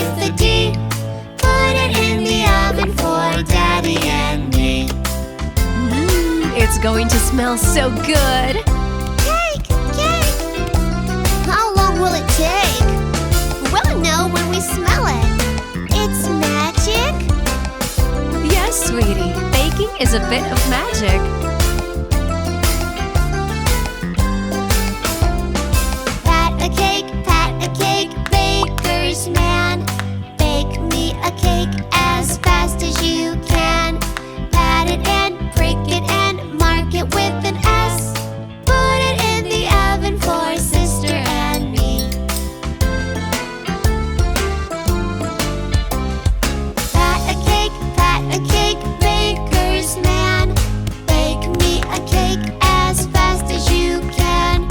with a D. Put it in the oven for Daddy and me. It's going to smell so good. Cake! Cake! How long will it take? We'll know when we smell it. It's magic? Yes, sweetie. Baking is a bit of magic. Pat a cake, baker's man. Bake me a cake as fast as you can. Pat it and prick it and mark it with an S. Put it in the oven for sister and me. Pat a cake, baker's man. Bake me a cake as fast as you can.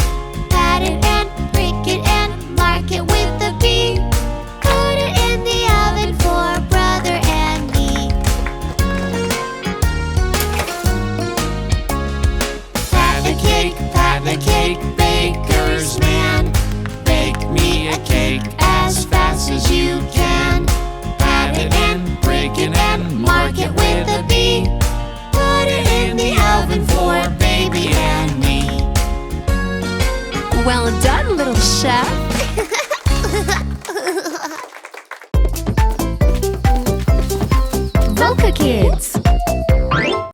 Pat it and prick it and mark it with a B. Put it in the oven for brother and me. Pat a cake, baker's man. Bake me a cake as fast as you can. Pat it and break it and mark it with a B. Put it in the oven for baby and me. Well done, little chef.